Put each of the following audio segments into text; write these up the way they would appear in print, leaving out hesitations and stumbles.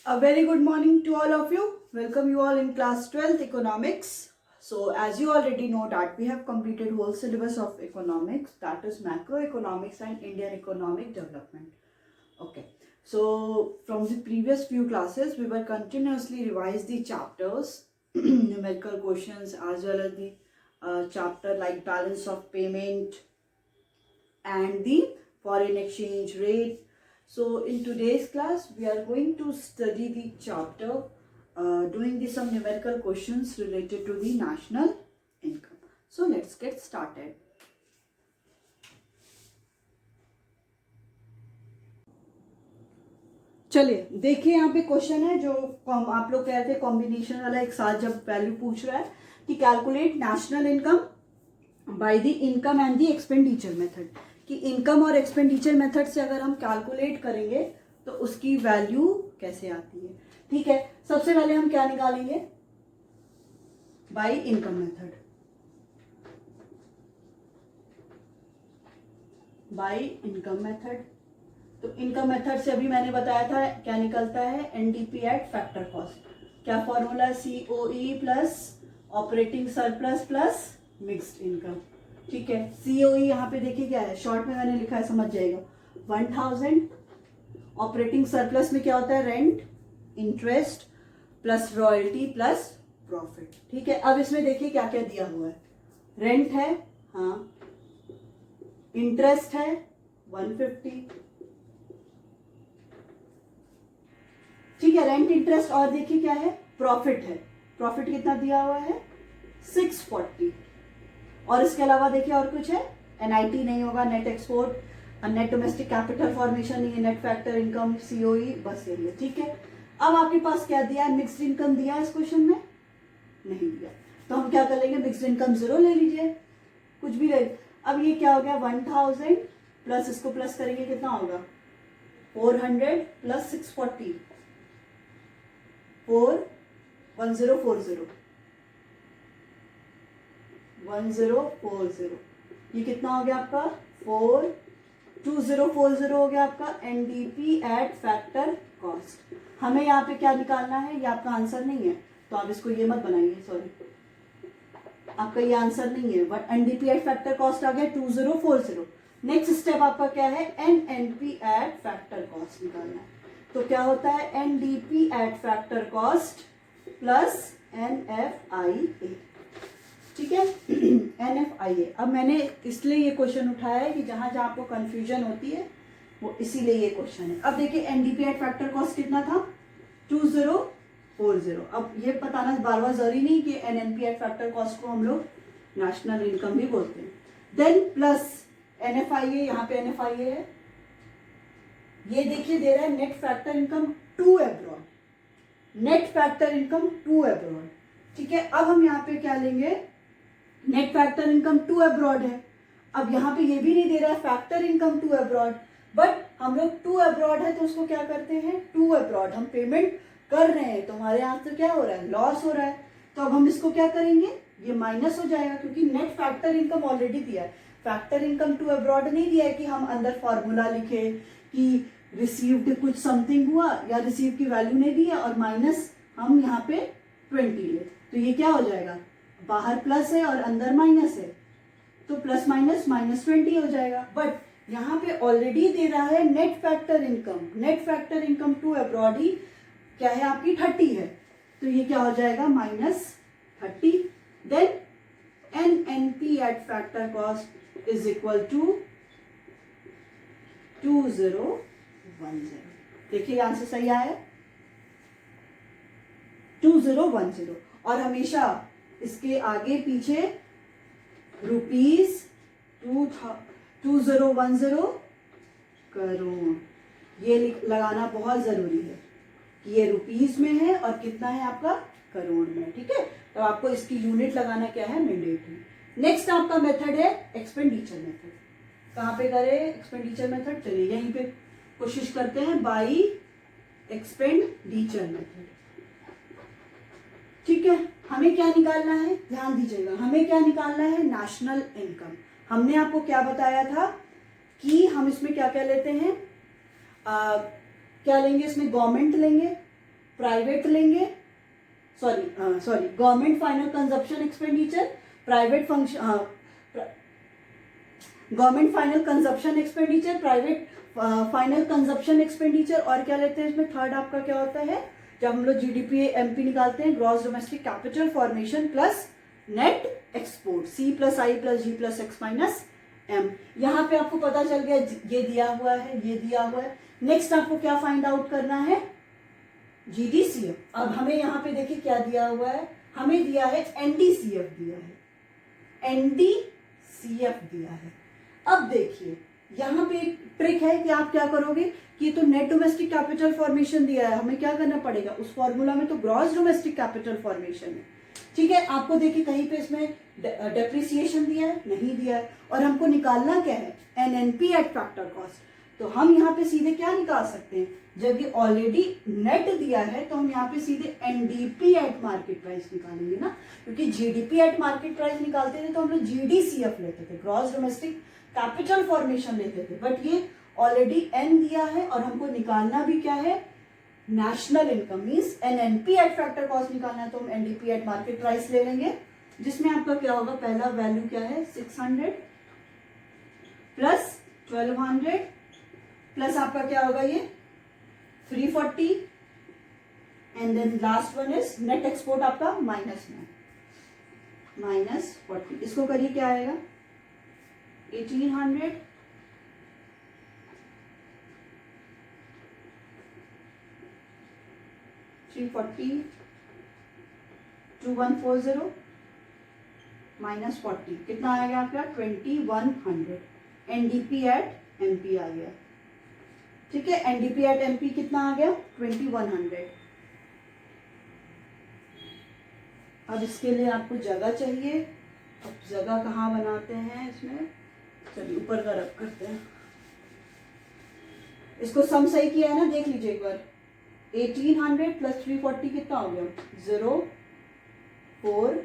A very good morning to all of you. Welcome you all in class 12th economics. So as you already know that we have completed whole syllabus of economics, that is macroeconomics and Indian economic development. Okay. So from the previous few classes we were continuously revise the chapters, numerical questions as well as the chapter like balance of payment and the foreign exchange rate. So in today's class we are going to study the chapter doing some numerical questions related to the national income. So let's get started. चलिए देखिए यहाँ पे question है जो आप लोग कह रहे थे कॉम्बिनेशन वाला एक साथ जब वैल्यू पूछ रहा है कि calculate national income by the income and the expenditure method, कि इनकम और एक्सपेंडिचर मेथड से अगर हम कैलकुलेट करेंगे तो उसकी वैल्यू कैसे आती है। ठीक है, सबसे पहले हम क्या निकालेंगे, by income method, by income method. तो इनकम मेथड से अभी मैंने बताया था क्या निकलता है, एनडीपी एट फैक्टर कॉस्ट। क्या formula, COE plus operating surplus plus mixed income. ठीक है, सीओई यहाँ पे देखिए क्या है, शॉर्ट में मैंने लिखा है, समझ जाएगा, 1000। ऑपरेटिंग सरप्लस में क्या होता है, rent, interest plus royalty plus profit. ठीक है, अब इसमें देखिए क्या क्या दिया हुआ है, रेंट है, हाँ, इंटरेस्ट है 150। ठीक है, रेंट, इंटरेस्ट, और देखिए क्या है, प्रॉफिट है। प्रॉफिट कितना दिया हुआ है, 640। और इसके अलावा देखिए और कुछ है, एनआईटी नहीं होगा, net export, net domestic capital formation नहीं है, नेट फैक्टर इनकम, सीओई, बस यही है। ठीक है, अब आपके पास क्या दिया है, मिक्स्ड इनकम दिया है इस क्वेश्चन में, नहीं दिया, तो हम क्या कर लेंगे, मिक्स्ड इनकम 0 ले लीजिए, कुछ भी ले। अब ये क्या हो गया, 1000 प्लस इसको प्लस करेंगे कितना होगा, 400 प्लस 640, 1040, 1040, ये कितना हो गया आपका, 42040 हो गया आपका एनडीपी एट फैक्टर कॉस्ट। हमें यहाँ पे क्या निकालना है, ये आपका आंसर नहीं है तो आप इसको ये मत बनाइए, सॉरी, आपका ये आंसर नहीं है, but NDP at factor cost आ गया 2040। नेक्स्ट स्टेप आपका क्या है, एनएनपी एट फैक्टर कॉस्ट निकालना है। तो क्या होता है, NDP at factor cost plus NFIA. ठीक है, एनएफआईए। अब मैंने इसलिए ये क्वेश्चन उठाया है कि जहां जहां आपको कंफ्यूजन होती है वो इसीलिए ये क्वेश्चन है। अब देखिए एनडीपी एट फैक्टर कॉस्ट कितना था, 2040। अब ये बताना बार बार जरूरी नहीं कि एनएनपी एट फैक्टर कॉस्ट को हम लोग नेशनल इनकम भी बोलते हैं। देन प्लस एनएफआईए, यहाँ पे एनएफआईए है, ये देखिए दे रहा है net factor income to abroad, net factor income to abroad. ठीक है, अब हम यहाँ पे क्या लेंगे, net factor income to abroad है। अब यहाँ पे ये भी नहीं दे रहा है factor income to abroad, but हम लोग टू अब्रॉड है तो उसको क्या करते हैं, टू अब्रॉड हम पेमेंट कर रहे हैं तो हमारे यहाँ से क्या हो रहा है, लॉस हो रहा है। तो अब हम इसको क्या करेंगे, ये माइनस हो जाएगा क्योंकि नेट फैक्टर इनकम ऑलरेडी दिया है, फैक्टर इनकम टू अब्रॉड नहीं दिया है कि हम अंदर फॉर्मूला लिखे कि रिसीव्ड कुछ समथिंग हुआ या रिसीव की वैल्यू नहीं दी है और माइनस हम यहाँ पे 20 ले, तो ये क्या हो जाएगा, बाहर प्लस है और अंदर माइनस है तो प्लस माइनस -20 हो जाएगा। बट यहाँ पे ऑलरेडी दे रहा है net factor income, net factor income to abroad ही क्या है आपकी 30 है, तो ये क्या हो जाएगा -30। Then NNP at factor cost is equal to 2010। देखिए आंसर सही आया है 2010। और हमेशा इसके आगे पीछे रुपीज 2010 करोड़, ये लगाना बहुत जरूरी है कि ये रुपीज में है और कितना है आपका, करोड़ में। ठीक है, तो आपको इसकी यूनिट लगाना क्या है, मैंडेटरी। नेक्स्ट आपका मेथड है एक्सपेंडिचर मेथड। कहाँ पे करें एक्सपेंडिचर मेथड, चलिए यहीं पे कोशिश करते हैं, बाई एक्सपेंडिचर मेथड। ठीक है, हमें क्या निकालना है, ध्यान दीजिएगा, हमें क्या निकालना है, नेशनल इनकम। हमने आपको क्या बताया था कि हम इसमें क्या क्या लेते हैं, क्या लेंगे, इसमें गवर्नमेंट लेंगे, प्राइवेट लेंगे, sorry government final consumption expenditure, private function, government final consumption expenditure, private final consumption expenditure, और क्या लेते हैं इसमें थर्ड आपका क्या होता है, जब हम लोग जीडीपी एमपी निकालते हैं, gross domestic capital formation plus net export, C plus I plus G plus X minus M. यहाँ पे आपको पता चल गया ये दिया हुआ है, ये दिया हुआ है। नेक्स्ट आपको क्या फाइंड आउट करना है, जीडीसीएफ। अब हमें यहाँ पे देखिए क्या दिया हुआ है, हमें दिया है एनडीसीएफ दिया है, एनडीसीएफ दिया है। अब देखिए यहाँ पे एक ट्रिक है कि आप क्या करोगे कि तो नेट डोमेस्टिक कैपिटल फॉर्मेशन दिया है, हमें क्या करना पड़ेगा, उस फॉर्मूला में तो ग्रॉस डोमेस्टिक कैपिटल फॉर्मेशन है, ठीक है। आपको देखिए कहीं पे इसमें डेप्रिसिएशन दिया है, नहीं दिया है, और हमको निकालना क्या है, एनएनपी एट फैक्टर कॉस्ट। तो हम यहाँ पे सीधे क्या निकाल सकते हैं, जब ये ऑलरेडी नेट दिया है तो हम यहाँ पे सीधे एनडीपी एट मार्केट प्राइस निकालेंगे ना, क्योंकि जीडीपी एट मार्केट प्राइस निकालते थे तो हम लोग जीडीसीएफ लेते थे, ग्रॉस डोमेस्टिक कैपिटल फॉर्मेशन लेते थे, बट ये ऑलरेडी एन दिया है और हमको निकालना भी क्या है, national income, means NNP at factor cost निकालना है तो हम एनडीपी एट मार्केट प्राइस ले लेंगे, जिसमें आपका क्या होगा, पहला वैल्यू क्या है 600 प्लस 1200 प्लस आपका क्या होगा ये 340, and then last one is net export आपका -40। इसको करिए क्या आएगा 1800 340 2140 -40 कितना आएगा आपका 2100। एनडीपी एट एमपी आ गया, ठीक है। एनडीपी एट एमपी कितना आ गया 2100। अब इसके लिए आपको जगह चाहिए, अब जगह कहाँ बनाते हैं इसमें, चलिए ऊपर का रब करते हैं। इसको सम सही किया है ना, देख लीजिए एक बार, 1800 प्लस 340 कितना हो गया 04,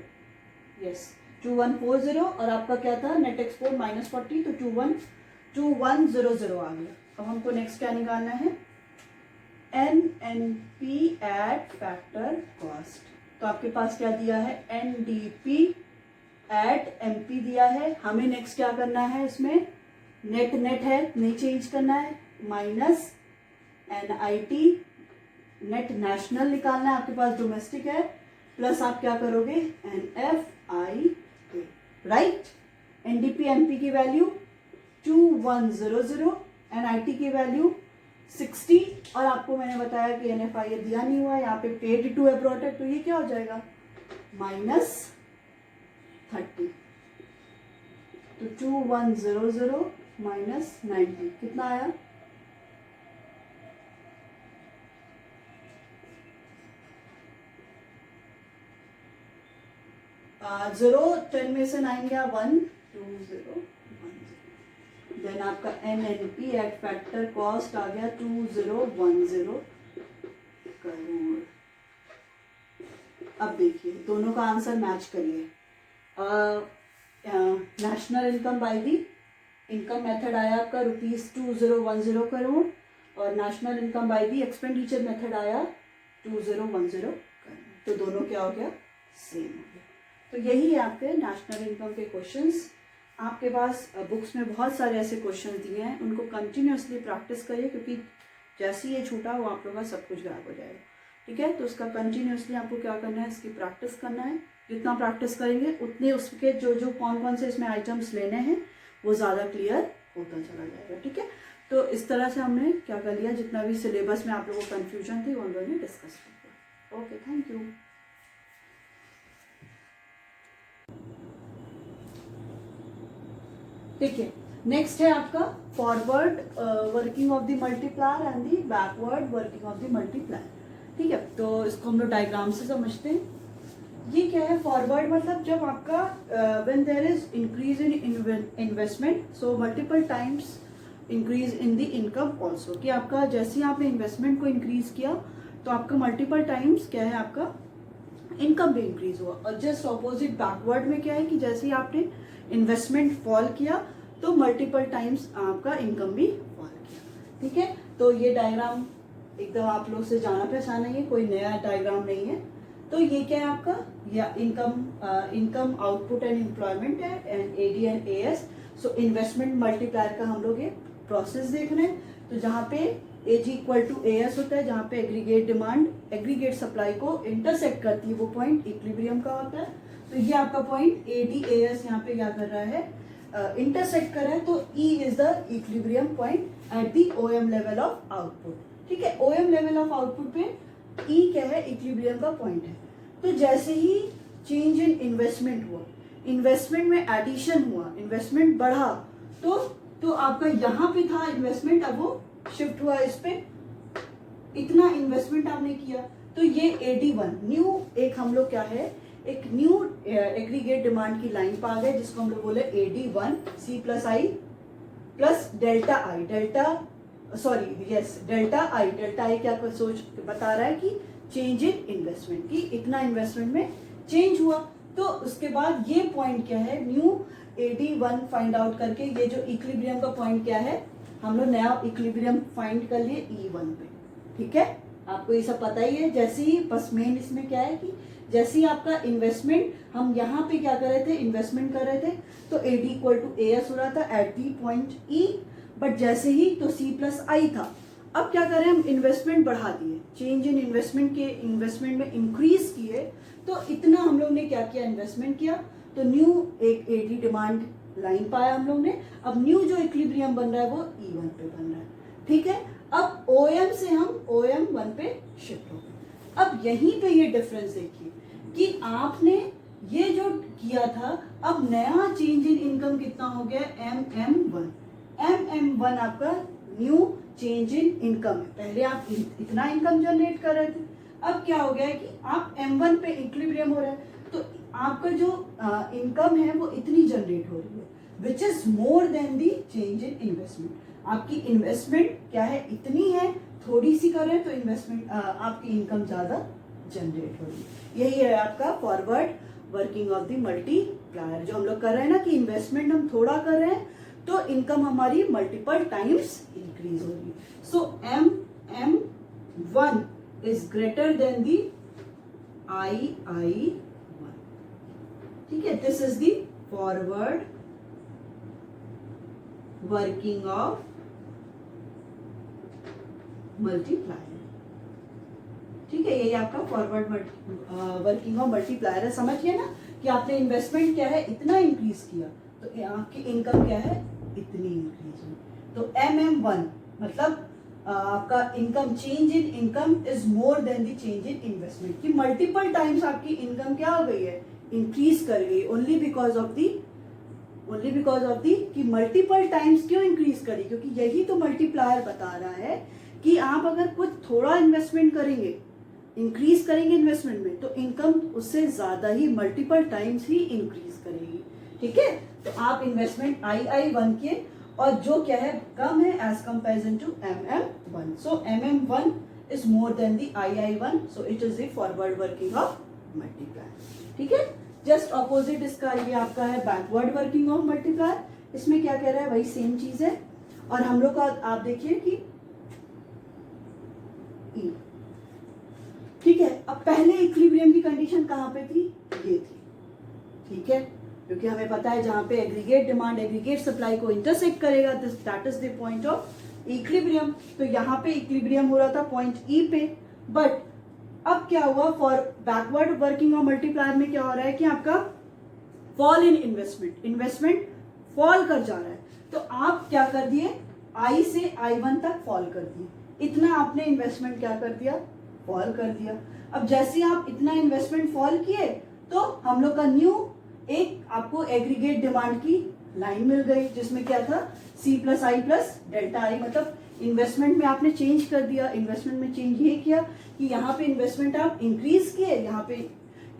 यस 2140, और आपका क्या था नेट एक्सपोर्ट -40, तो 2100 आ गया। अब हमको नेक्स्ट क्या निकालना है, एनएनपी एट फैक्टर कॉस्ट। तो आपके पास क्या दिया है, एनडीपी एट एमपी दिया है, हमें नेक्स्ट क्या करना है, इसमें नेट नेट है नहीं चेंज करना है, माइनस एनआईटी नेट नेशनल निकालना है, आपके पास डोमेस्टिक है, प्लस आप क्या करोगे एनएफआई, राइट। एनडीपी एमपी की वैल्यू 2100, एनआईटी की वैल्यू 60, और आपको मैंने बताया कि एनएफआई दिया नहीं हुआ है, यहाँ पे पेड टू एब्रॉड है, तो ये क्या हो जाएगा -30, तो 2100 -90 कितना आया, 0 10 में से 9 गया 1 2 0 1 0। देन आपका एनएनपी एट फैक्टर कॉस्ट आ गया 2010 करोड़। अब देखिए दोनों का आंसर मैच करिए। National income by the income method आया आपका ₹2010 करोड़, और national income by the expenditure method आया 2010 करोड़। तो दोनों क्या हो गया, सेम हो गया। तो यही है आपके नेशनल इनकम के क्वेश्चंस। आपके पास बुक्स में बहुत सारे ऐसे क्वेश्चन दिए हैं, उनको कंटिन्यूसली प्रैक्टिस करिए, क्योंकि जैसे ही ये छूटा वो आप लोगों का सब कुछ गायब हो जाएगा, ठीक है। तो उसका कंटिन्यूसली आपको क्या करना है, इसकी प्रैक्टिस करना है। जितना प्रैक्टिस करेंगे उतने उसके जो कौन कौन से इसमें आइटम्स लेने हैं वो ज़्यादा क्लियर होता चला जाएगा, ठीक है। तो इस तरह से हमने क्या कर लिया, जितना भी सिलेबस में आप लोगों को कन्फ्यूजन थी वो हम लोगों ने डिस्कस किया। Okay, thank you. देखिए नेक्स्ट है आपका forward working of the multiplier and the backward working of the multiplier, ठीक है। तो इसको हम लोग डायग्राम से समझते हैं। ये क्या है, फॉरवर्ड मतलब जब आपका when there is increase in investment so multiple times increase in the income also, कि आपका जैसे ही आपने इन्वेस्टमेंट को इंक्रीज किया तो आपका मल्टीपल टाइम्स क्या है, आपका इनकम भी इंक्रीज हुआ। और जस्ट ऑपोजिट बैकवर्ड में क्या है कि जैसे ही आपने इन्वेस्टमेंट फॉल किया तो मल्टीपल टाइम्स आपका इनकम भी फॉल किया, ठीक है। तो ये डायग्राम एकदम आप लोग से जाना पहचाना, ये कोई नया डायग्राम नहीं है। तो ये क्या है आपका, या इनकम आउटपुट एंड एम्प्लॉयमेंट है, and AD and AS. So investment multiplier का हम लोग ये प्रोसेस देख रहे हैं। तो जहाँ पे एजी इक्वल टू एएस होता है, जहाँ पे एग्रीगेट डिमांड एग्रीगेट सप्लाई को इंटरसेक्ट करती है, वो पॉइंट इक्विलिब्रियम का होता है। तो ये आपका पॉइंट एडी एएस यहाँ पे क्या कर रहा है, इंटरसेक्ट कर रहा है। तो E is the equilibrium point at the OM level of output. ठीक है, ओएम लेवल ऑफ आउटपुट पे ई क्या है, इक्विलिब्रियम का पॉइंट है। तो जैसे ही चेंज इन इन्वेस्टमेंट हुआ, इन्वेस्टमेंट में एडिशन हुआ, इन्वेस्टमेंट बढ़ा, तो आपका यहाँ पे था इन्वेस्टमेंट, अब वो शिफ्ट हुआ इस पे, इतना इन्वेस्टमेंट आपने किया। तो ये AD1 न्यू एक हम लोग क्या है, एक न्यू एग्रीगेट डिमांड की लाइन पा गए, जिसको हम लोग बोले AD1 C plus I plus delta I, delta आई क्या सोच बता रहा है कि चेंज इन इन्वेस्टमेंट, की इतना इन्वेस्टमेंट में चेंज हुआ। तो उसके बाद ये पॉइंट क्या है, न्यू AD1 फाइंड आउट करके, ये जो इक्विलिब्रियम का पॉइंट क्या है, हम लोग नया इक्विलिब्रियम फाइंड कर लिए E1 पे। ठीक है, आपको ये सब पता ही है। जैसे ही बस मेन इसमें क्या है कि जैसे ही आपका इन्वेस्टमेंट, हम यहाँ पे क्या कर रहे थे, इन्वेस्टमेंट कर रहे थे, तो AD इक्वल टू AS हो रहा था at the point E। But जैसे ही तो C प्लस आई था, अब क्या करें हम, इन्वेस्टमेंट बढ़ा दिए, चेंज इन इन्वेस्टमेंट में इंक्रीज किए। तो इतना हम लोग ने क्या किया, इन्वेस्टमेंट किया, तो न्यू एक AD डिमांड लाइन पाया हम लोग ने। अब न्यू जो इक्विलिब्रियम बन रहा है वो E1 पे बन रहा है। ठीक है, अब OM से हम OM1 पे शिफ्ट हो गए। अब यहीं पे ये डिफरेंस देखिए कि आपने ये जो किया था, अब नया चेंज इन इनकम कितना हो गया, MM1 आपका न्यू चेंज इन इनकम है। पहले आप इतना इनकम जनरेट कर रहे थे, अब क्या हो गया है कि आप M1 पे इक्विलिब्रियम हो रहा है, तो आपका जो इनकम है वो इतनी जनरेट हो रही है, which is more than the change in investment. आपकी इन्वेस्टमेंट क्या है, इतनी है, थोड़ी सी कर रहे हैं तो इन्वेस्टमेंट आपकी इनकम ज्यादा जनरेट हो रही है। यही है आपका forward working of the multiplier, जो हम लोग कर रहे हैं ना, कि इन्वेस्टमेंट हम थोड़ा कर रहे हैं तो इनकम हमारी मल्टीपल टाइम्स इंक्रीज हो रही है। सो MM1 is greater than the II1। ठीक है, this is the forward working of multiplier. ठीक है, यही आपका फॉरवर्ड वर्किंग ऑफ मल्टीप्लायर है। समझिए ना कि आपने इन्वेस्टमेंट क्या है, इतना इंक्रीज किया, तो आपकी इनकम क्या है, इतनी इंक्रीज हुई। तो MM1 मतलब आपका income, change in income is more then the change in investment, कि मल्टीपल टाइम्स आपकी इनकम क्या हो गई है, इंक्रीज कर गई, ओनली बिकॉज ऑफ दी कि मल्टीपल टाइम्स क्यों इंक्रीज करी, क्योंकि यही तो मल्टीप्लायर बता रहा है कि आप अगर कुछ थोड़ा इन्वेस्टमेंट करेंगे, इंक्रीज करेंगे इन्वेस्टमेंट में, तो इनकम उससे ज्यादा ही मल्टीपल टाइम्स ही इंक्रीज करेगी। ठीक है, तो आप इन्वेस्टमेंट II1 किए, और जो क्या है, कम है as comparison to MM1। So MM1 is more than the II1, so it is the forward working of multiplier. ठीक है, जस्ट ऑपोजिट इसका ये आपका है बैकवर्ड वर्किंग ऑफ मल्टीप्लायर। इसमें क्या कह रहा है, वही सेम चीज है। और हम लोग का आप देखिए कि E। ठीक है, अब पहले इक्विलिब्रियम की कंडीशन कहां पे थी, ये थी। ठीक है, क्योंकि हमें पता है जहां पे एग्रीगेट डिमांड एग्रीगेट सप्लाई को इंटरसेक्ट करेगा, that is the point of equilibrium. तो यहाँ पे इक्विलिब्रियम हो रहा था पॉइंट E पे। बट अब क्या हुआ, for backward working of multiplier में क्या हो रहा है कि आपका फॉल इन इन्वेस्टमेंट फॉल कर जा रहा है। तो आप क्या कर दिए, I से I1 तक फॉल कर दिए, इतना आपने इन्वेस्टमेंट क्या कर दिया, फॉल कर दिया। अब जैसे आप इतना इन्वेस्टमेंट फॉल किए, तो हम लोग का न्यू एक आपको एग्रीगेट डिमांड की लाइन मिल गई, जिसमें क्या था, C plus I plus delta आई। मतलब इन्वेस्टमेंट में आपने चेंज कर दिया। इन्वेस्टमेंट में चेंज ये किया कि यहाँ पे इन्वेस्टमेंट आप इंक्रीज किए, यहाँ पे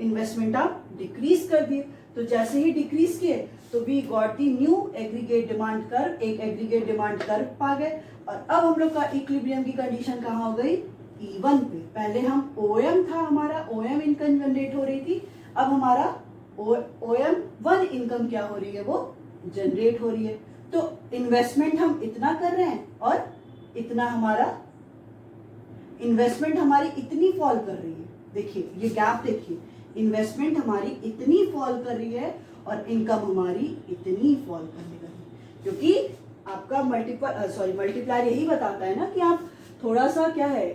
इन्वेस्टमेंट आप डिक्रीज कर दिए। तो जैसे ही डिक्रीज किए, तो we got the new aggregate demand curve, एक एग्रीगेट डिमांड कर्व पा गए। और अब हम लोग का इक्विलिब्रियम की कंडीशन कहाँ हो गई, E1 पे। पहले हम OM था, हमारा OM इनकम जनरेट हो रही थी, अब हमारा OM1 इनकम क्या हो रही है, वो जनरेट हो रही है। तो इन्वेस्टमेंट हम इतना कर रहे हैं और इतना हमारा इन्वेस्टमेंट हमारी इतनी फॉल कर रही है, देखिए ये गैप देखिए, इन्वेस्टमेंट हमारी इतनी फॉल कर रही है और इनकम हमारी इतनी फॉल करने लगी, क्योंकि आपका मल्टीप्लायर यही बताता है ना कि आप थोड़ा सा क्या है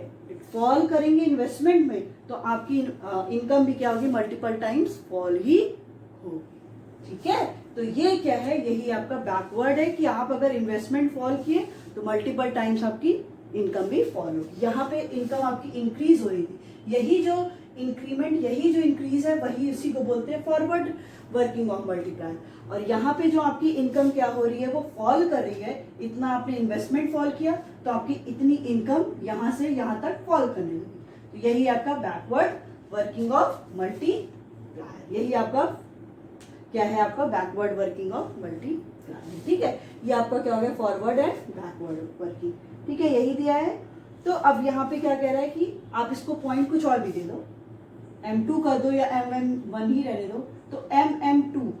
फॉल करेंगे इन्वेस्टमेंट में तो आपकी इनकम भी क्या होगी, मल्टीपल टाइम्स फॉल ही होगी। ठीक है, तो ये क्या है, यही आपका बैकवर्ड है कि आप अगर इन्वेस्टमेंट फॉल किए तो मल्टीपल टाइम्स आपकी इनकम भी फॉल होगी। यहाँ पे इनकम आपकी इंक्रीज हो रही थी, यही जो इंक्रीमेंट, यही जो इंक्रीज है वही इसी को बोलते हैं फॉरवर्ड वर्किंग ऑफ मल्टीप्लायर। और यहाँ पे जो आपकी इनकम क्या हो रही है वो फॉल कर रही है, इतना आपने इन्वेस्टमेंट फॉल किया तो आपकी इतनी इनकम यहाँ से यहाँ तक फॉल करने लगी। तो यही आपका बैकवर्ड वर्किंग ऑफ मल्टीप्लायर, यही आपका क्या है, आपका बैकवर्ड वर्किंग ऑफ मल्टीप्लायर। ठीक है, ये आपका क्या हो गया, फॉरवर्ड एंड बैकवर्ड वर्किंग। ठीक है, यही दिया है। तो अब यहाँ पे क्या कह रहा है कि आप इसको पॉइंट कुछ और भी दे दो, M2 कर दो या MM1 ही रहने दो, तो MM2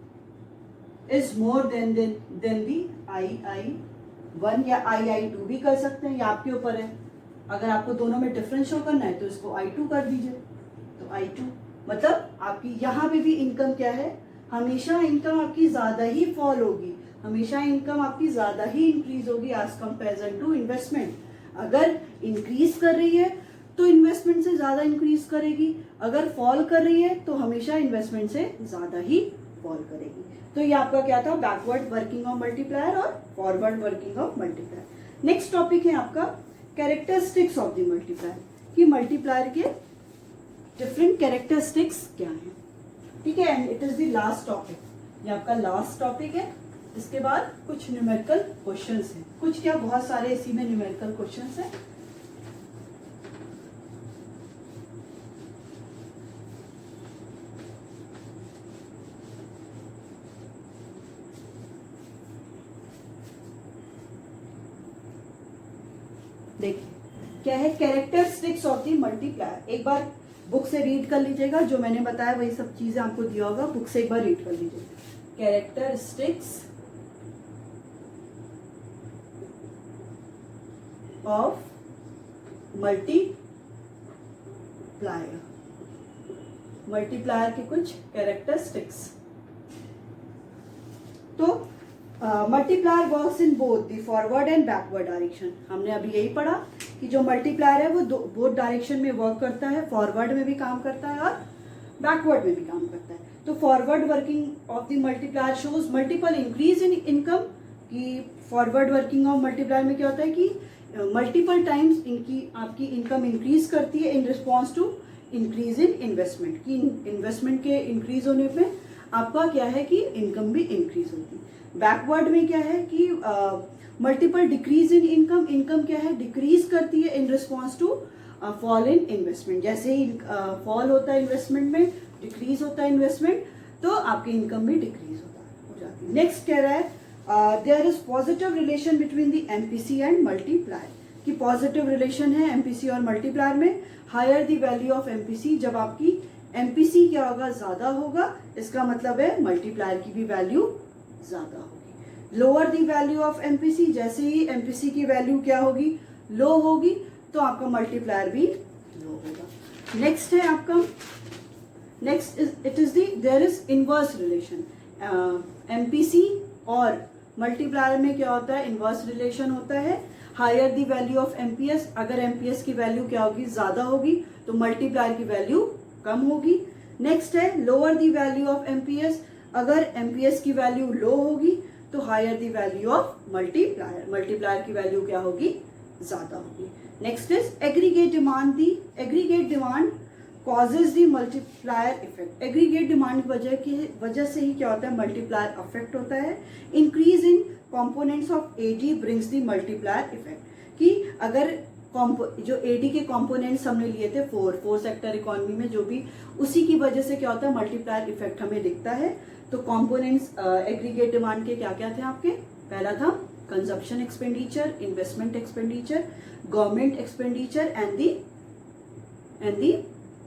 is more than the II1 या II2 भी कर सकते हैं, ये आपके ऊपर है। अगर आपको दोनों में डिफरेंस शो करना है तो इसको I2 कर दीजिए, तो I2 मतलब आपकी यहाँ पे भी इनकम क्या है, हमेशा इनकम आपकी ज्यादा ही फॉल होगी, हमेशा इनकम आपकी ज्यादा ही इंक्रीज होगी एज कंपेरिजन टू इन्वेस्टमेंट। अगर इंक्रीज कर रही है तो इन्वेस्टमेंट से ज्यादा इंक्रीज करेगी, अगर फॉल कर रही है तो हमेशा इन्वेस्टमेंट से ज्यादा ही फॉल करेगी। तो ये आपका क्या था, बैकवर्ड वर्किंग ऑफ मल्टीप्लायर और forward working of multiplier. Next topic है आपका कैरेक्टरिस्टिक्स ऑफ द मल्टीप्लायर, कि मल्टीप्लायर के डिफरेंट कैरेक्टरिस्टिक्स क्या हैं। ठीक है, and it is the last topic, ये आपका लास्ट टॉपिक है। इसके बाद कुछ न्यूमेरिकल क्वेश्चंस हैं, कुछ क्या बहुत सारे इसी में न्यूमेरिकल क्वेश्चंस हैं। देखिए क्या है, कैरेक्टरिस्टिक्स ऑफ द मल्टीप्लायर। एक बार बुक से रीड कर लीजिएगा, जो मैंने बताया वही सब चीजें आपको दिया होगा, बुक से एक बार रीड कर लीजिएगा। कैरेक्टरिस्टिक्स ऑफ मल्टीप्लायर, मल्टीप्लायर के कुछ कैरेक्टरिस्टिक्स। तो multiplier works in both the forward and backward direction. हमने अभी यही पढ़ा कि जो मल्टीप्लायर है वो बोथ डायरेक्शन में वर्क करता है, फॉरवर्ड में भी काम करता है और बैकवर्ड में भी काम करता है। तो forward working of the multiplier shows multiple increase in income, कि फॉरवर्ड वर्किंग ऑफ मल्टीप्लायर में क्या होता है कि मल्टीपल टाइम्स इनकी आपकी इनकम इंक्रीज करती है in response to increase in investment, कि इन्वेस्टमेंट के इंक्रीज होने पे आपका क्या है कि इनकम भी इंक्रीज होती है। बैकवर्ड में क्या है कि multiple decrease in income, income क्या है डिक्रीज करती है in response to fall in investment. जैसे ही फॉल होता है इन्वेस्टमेंट में, डिक्रीज होता है इन्वेस्टमेंट, तो आपकी इनकम भी डिक्रीज हो जाती है। नेक्स्ट कह रहा है there is positive relation between the MPC and multiplier, कि पॉजिटिव रिलेशन है एमपीसी और मल्टीप्लायर में। Higher the value of MPC, जब आपकी एमपीसी क्या होगा, ज्यादा होगा, इसका मतलब है मल्टीप्लायर की भी वैल्यू ज्यादा होगी। Lower the value of MPC, जैसे ही एमपीसी की वैल्यू क्या होगी, लो होगी, तो आपका मल्टीप्लायर भी लो होगा। नेक्स्ट है आपका, next is it is the there is inverse relation. MPC और मल्टीप्लायर में क्या होता है, इनवर्स रिलेशन होता है। Higher the value of MPS, अगर एमपीएस की वैल्यू क्या होगी, ज्यादा होगी, तो मल्टीप्लायर की वैल्यू कम होगी। नेक्स्ट है lower the value of MPS, अगर एमपीएस की वैल्यू लो होगी तो higher the value of multiplier, multiplier की वैल्यू क्या होगी, ज्यादा होगी। Next is aggregate demand, the aggregate demand causes the multiplier effect. Aggregate demand की वजह से ही क्या होता है, मल्टीप्लायर इफेक्ट होता है। Increase in components of AD brings the multiplier effect, कि अगर जो एडी के कंपोनेंट्स हमने लिए थे फोर सेक्टर इकोनॉमी में, जो भी उसी की वजह से क्या होता है, मल्टीप्लायर इफेक्ट हमें दिखता है। तो कंपोनेंट्स एग्रीगेट डिमांड के क्या क्या थे आपके, पहला था consumption expenditure, investment expenditure, government expenditure and the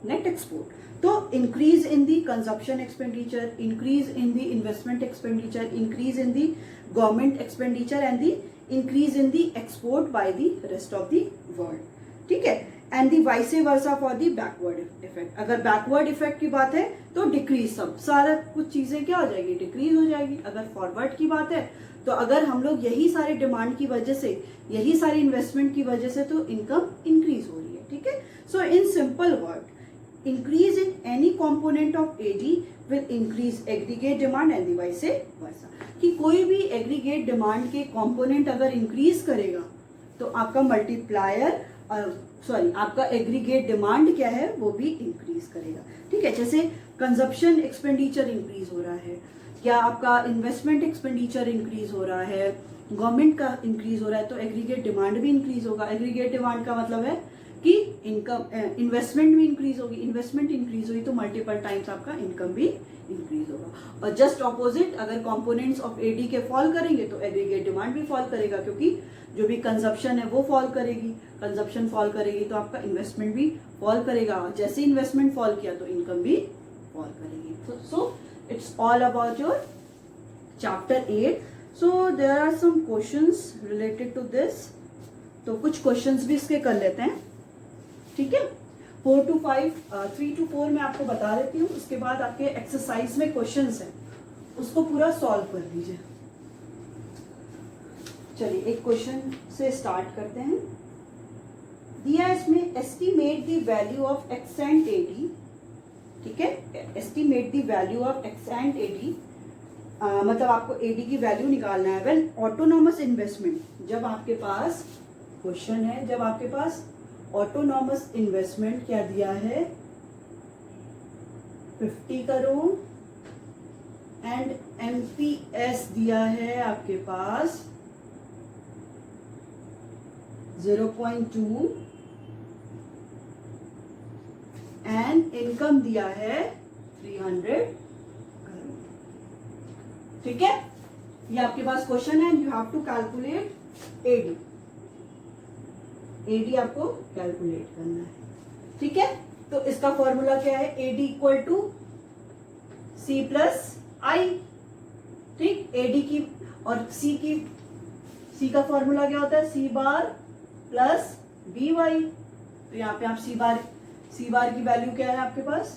net export. तो increase in the consumption expenditure, increase in the investment expenditure, increase in the government expenditure and the increase in the export by the rest of the world. ठीक है। And the vice versa for the backward effect, अगर backward effect की बात है तो decrease, सब सारा कुछ चीजें क्या हो जाएगी, डिक्रीज हो जाएगी। अगर फॉरवर्ड की बात है तो अगर हम लोग यही सारे डिमांड की वजह से, यही सारी इन्वेस्टमेंट की वजह से तो इनकम इंक्रीज हो रही है, ठीक है। So in simple word, increase in any component of AD will increase aggregate demand and vice versa, कि कोई भी एग्रीगेट डिमांड के कंपोनेंट अगर इंक्रीज करेगा तो आपका मल्टीप्लायर, सॉरी आपका एग्रीगेट डिमांड क्या है वो भी इंक्रीज करेगा, ठीक है। जैसे कंजप्शन एक्सपेंडिचर इंक्रीज हो रहा है, या आपका इन्वेस्टमेंट एक्सपेंडिचर इंक्रीज हो रहा है, गवर्नमेंट का इंक्रीज हो रहा है, तो एग्रीगेट डिमांड भी इंक्रीज होगा। एग्रीगेट डिमांड का मतलब है कि इनकम, इन्वेस्टमेंट भी इंक्रीज होगी, इन्वेस्टमेंट इंक्रीज हुई तो मल्टीपल टाइम्स आपका इनकम भी इंक्रीज होगा। और जस्ट ऑपोजिट, अगर कंपोनेंट्स ऑफ एडी के फॉल करेंगे तो एग्रीगेट डिमांड भी फॉल करेगा, क्योंकि जो भी कंजप्शन है वो फॉल करेगी, कंजप्शन फॉल करेगी तो आपका इन्वेस्टमेंट भी फॉल करेगा, और जैसे इन्वेस्टमेंट फॉल किया तो इनकम भी फॉल करेगी। So it's all about your chapter 8। So there are some questions related to this, तो कुछ क्वेश्चंस भी इसके कर लेते हैं, ठीक है। 4 to 5, 3 to 4 मैं आपको बता देती हूँ, उसके बाद आपके एक्सरसाइज में क्वेश्चंस हैं, उसको पूरा सॉल्व कर लीजिए। चलिए एक क्वेश्चन से स्टार्ट करते हैं। दिया इसमें estimate the value of X and AD, ठीक है। Estimate the value of X and AD, मतलब आपको एडी की वैल्यू निकालना है। वेल ऑटोनॉमस इन्वेस्टमेंट, जब आपके पास क्वेश्चन है, जब आपके पास ऑटोनॉमस इन्वेस्टमेंट क्या दिया है 50 करोड़ एंड एमपीएस दिया है आपके पास 0.2 एंड इनकम दिया है 300 करोड़, ठीक है। ये आपके पास क्वेश्चन है, you have to calculate AD, AD आपको कैलकुलेट करना है, ठीक है। तो इसका फॉर्मूला क्या है, AD equal to C plus I, ठीक। एडी की और सी का फॉर्मूला क्या होता है, सी बार प्लस बी वाई। तो यहाँ पे आप सी बार की वैल्यू क्या है आपके पास,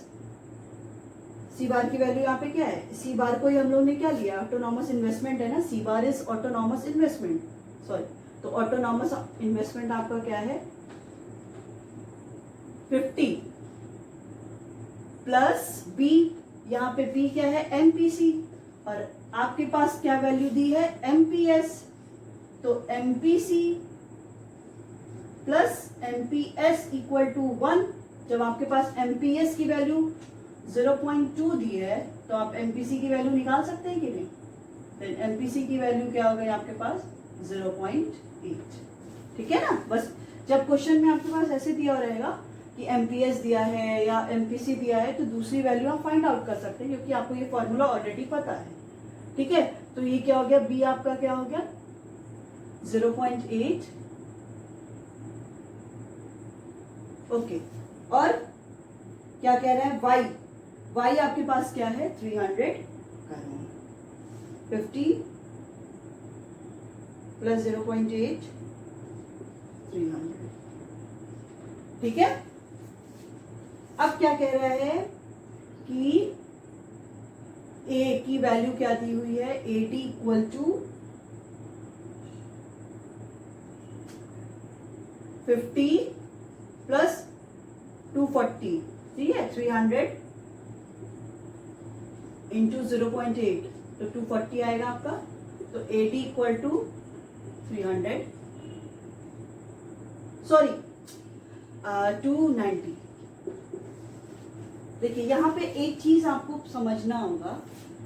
सी बार की वैल्यू यहाँ पे क्या है, सी बार को ही हम लोग ने क्या लिया, ऑटोनॉमस इन्वेस्टमेंट है ना, C bar is autonomous investment, sorry. तो ऑटोनॉमस इन्वेस्टमेंट आपका क्या है 50 प्लस बी, यहाँ पे बी क्या है एमपीसी, और आपके पास क्या वैल्यू दी है एमपीएस, तो MPC plus MPS equal to 1। जब आपके पास एमपीएस की वैल्यू 0.2 दी है तो आप एमपीसी की वैल्यू निकाल सकते हैं कि नहीं, देन एमपीसी की वैल्यू क्या हो गई आपके पास 0.8, ठीक है ना। बस जब क्वेश्चन में आपके पास ऐसे दिया रहेगा कि एमपीएस दिया है या एमपीसी दिया है तो दूसरी वैल्यू आप फाइंड आउट कर सकते हैं, क्योंकि आपको ये फॉर्मूला ऑलरेडी पता है, ठीक है। तो ये क्या हो गया, बी आपका क्या हो गया 0.8, ओके। और क्या कह रहे हैं वाई आपके पास क्या है 300 करोड़, 50 प्लस 0.8 300, ठीक है। अब क्या कह रहा है कि ए की वैल्यू क्या दी हुई है, एडी इक्वल टू 50 प्लस 240, ठीक है। 300 इंटू 0.8 तो 240 आएगा आपका, तो एडी इक्वल टू 300, सॉरी 290। देखिए यहाँ पे एक चीज आपको समझना होगा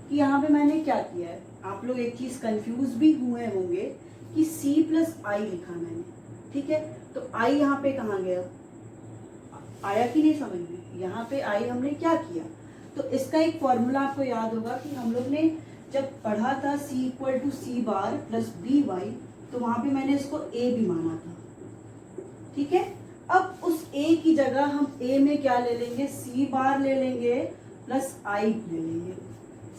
कि यहाँ पे मैंने क्या किया है, आप लोग एक चीज कंफ्यूज भी हुए होंगे कि C प्लस आई लिखा मैंने, ठीक है। तो आई यहाँ पे कहाँ गया, आया कि नहीं समझ में, यहाँ पे आई हमने क्या किया, तो इसका एक फॉर्मूला आपको याद होगा कि हम लोग ने जब पढ़ा था C equal to C bar plus B Y, तो वहां पे मैंने इसको A भी माना था, ठीक है। अब उस A की जगह हम A में क्या ले लेंगे, C बार ले लेंगे प्लस I ले लेंगे,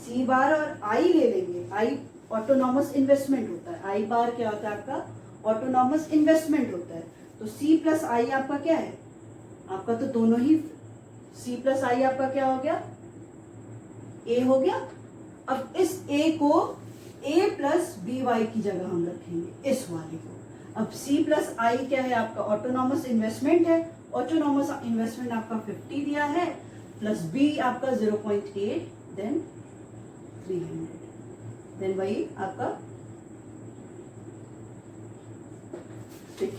C बार और I ले लेंगे। I ऑटोनॉमस इन्वेस्टमेंट होता है, I बार क्या होता है आपका ऑटोनॉमस इन्वेस्टमेंट होता है। तो C प्लस आई आपका क्या है, आपका तो दोनों ही C प्लस आई आपका क्या हो गया, A हो गया। अब इस A को A प्लस बी वाई की जगह हम रखेंगे, इस वाले को। अब C प्लस आई क्या है आपका, ऑटोनॉमस इन्वेस्टमेंट है। ऑटोनॉमस इन्वेस्टमेंट आपका 50 दिया है, प्लस B आपका 0.8, देन 300, देन वही आपका। ठीक,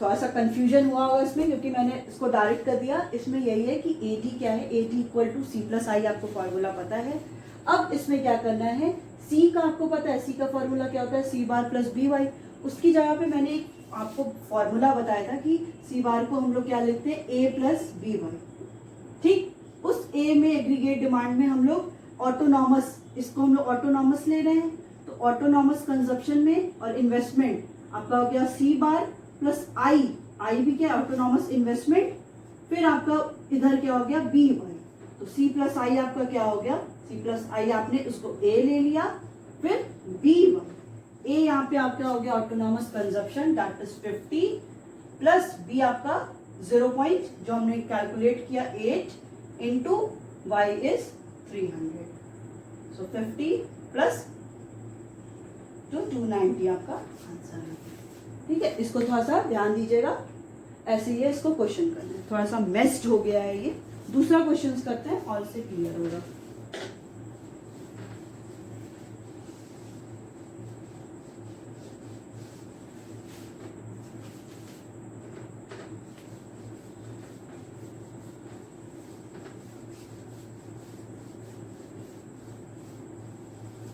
थोड़ा सा कंफ्यूजन हुआ होगा इसमें क्योंकि मैंने इसको डायरेक्ट कर दिया। इसमें यही है कि AD क्या है, AD equal to C plus I, आपको फॉर्मूला पता है। अब इसमें क्या करना है, C का आपको पता है, C का फॉर्मूला क्या होता है, C बार प्लस बी वाई। उसकी जगह पे मैंने एक आपको फॉर्मूला बताया था कि C बार को हम लोग क्या लिखते हैं, A प्लस बी वाई। ठीक, उस A में एग्रीगेट डिमांड में हम लोग ऑटोनॉमस, इसको हम लोग ऑटोनॉमस ले रहे हैं, तो ऑटोनॉमस कंजप्शन में और इन्वेस्टमेंट आपका हो गया C बार प्लस आई, आई भी क्या ऑटोनॉमस इन्वेस्टमेंट, फिर आपका इधर क्या हो गया बी वाई। तो C प्लस आई आपका क्या हो गया, C प्लस आई आपने उसको A ले लिया, फिर बी वाई। A यहाँ पे आपका हो गया autonomous consumption that is 50 plus B आपका 0. जो हमने कैलकुलेट किया 8 इंटू वाई इज 300, सो 50 प्लस 290 आपका आंसर है। ठीक है, इसको थोड़ा सा ध्यान दीजिएगा, ऐसे ही है, इसको क्वेश्चन करना है। थोड़ा सा मेस्ड हो गया है ये, दूसरा क्वेश्चन करते हैं और से क्लियर होगा।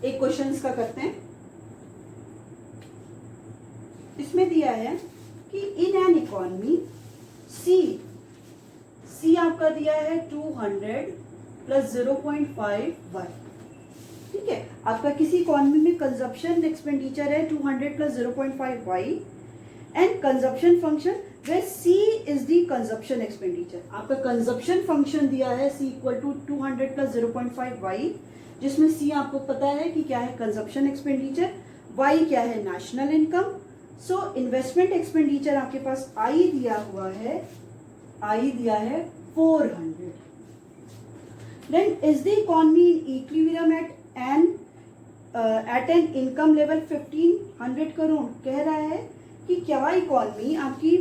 एक क्वेश्चन का करते हैं। इसमें दिया है कि इन एन इकोनॉमी सी आपका दिया है 200 प्लस 0.5 वाई। ठीक है, आपका किसी इकोनॉमी में कंजप्शन एक्सपेंडिचर है 200 plus 0.5 Y and consumption function where C is the consumption expenditure. आपका कंजप्शन फंक्शन दिया है C equal to 200 plus 0.5 Y, जिसमें C आपको पता है कि क्या है कंजप्शन एक्सपेंडिचर, Y क्या है national income. So investment expenditure आपके पास I दिया हुआ है, I दिया है 400। Then is the economy in equilibrium at an income level 1500 crore. कह रहा है कि क्या इकोनॉमी आपकी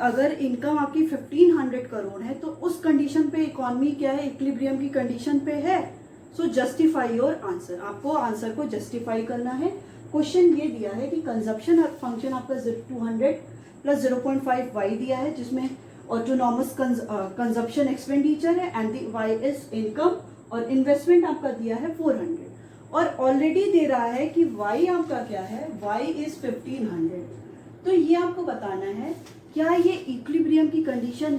अगर इनकम आपकी 1500 करोड़ है तो उस कंडीशन पे इकोनॉमी क्या है, इक्विलिब्रियम की कंडीशन पे है। सो जस्टिफाई योर आंसर, आपको आंसर को जस्टिफाई करना है। क्वेश्चन ये दिया है कि कंजप्शन फंक्शन आपका 200 प्लस 0.5 वाई दिया है, जिसमें ऑटोनॉमस कंजप्शन एक्सपेंडिचर है and the Y is income, और इन्वेस्टमेंट आपका दिया है 400, और ऑलरेडी दे रहा है कि वाई आपका क्या है, वाई इज 1500। तो ये आपको बताना है क्या ये इक्विलिब्रियम की कंडीशन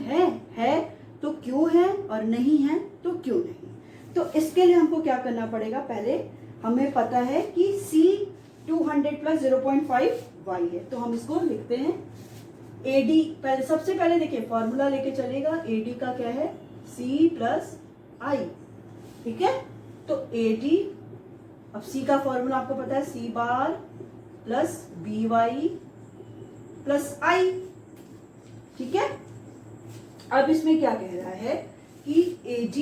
है तो क्यों है, और नहीं है तो क्यों नहीं। तो इसके लिए हमको क्या करना पड़ेगा, पहले हमें पता है कि C 200 प्लस 0.5 वाई है, तो हम इसको लिखते हैं AD। पहले सबसे पहले देखिए फॉर्मूला लेके चलेगा, AD का क्या है C प्लस आई। ठीक है, तो AD, अब C का फॉर्मूला आपको पता है C bar plus B Y plus I. ठीक है, अब इसमें क्या कह रहा है कि AD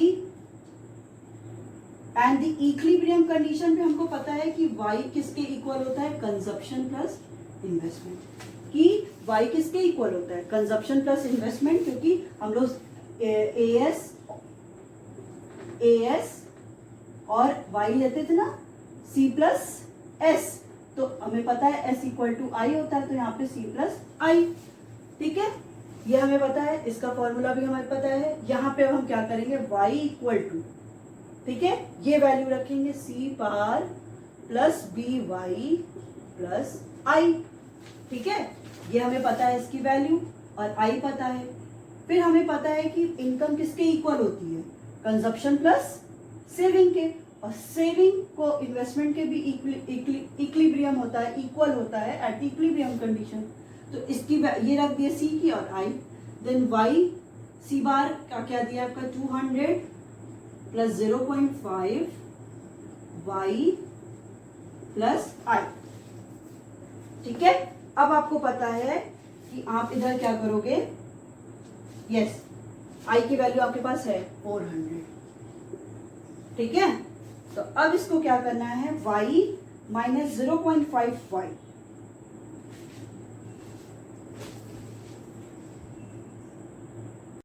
and the equilibrium condition पे हमको पता है कि y किसके इक्वल होता है, कंजप्शन प्लस इन्वेस्टमेंट। कि y किसके इक्वल होता है, कंजप्शन प्लस इन्वेस्टमेंट, क्योंकि हम लोग AS और y लेते थे ना C प्लस S, तो हमें पता है S इक्वल टू आई होता है, तो यहाँ पे C प्लस आई। ठीक है, ये हमें पता है, इसका फॉर्मूला भी हमें पता है। यहाँ पे हम क्या करेंगे, y इक्वल टू, ठीक है, ये वैल्यू रखेंगे C bar plus B Y plus I. ठीक है, ये हमें पता है इसकी वैल्यू, और I पता है। फिर हमें पता है कि इनकम किसके इक्वल होती है, कंजप्शन प्लस सेविंग के, और सेविंग को इन्वेस्टमेंट के भी इक्विलिब्रियम होता है, इक्वल होता है एट इक्विलिब्रियम कंडीशन। तो इसकी ये रख दिया C की और I। देन Y C बार का क्या दिया आपका 200 प्लस 0.5 वाई प्लस आई। ठीक है, अब आपको पता है कि आप इधर क्या करोगे, यस आई की वैल्यू आपके पास है 400, ठीक है। तो अब इसको क्या करना है, y माइनस 0.5y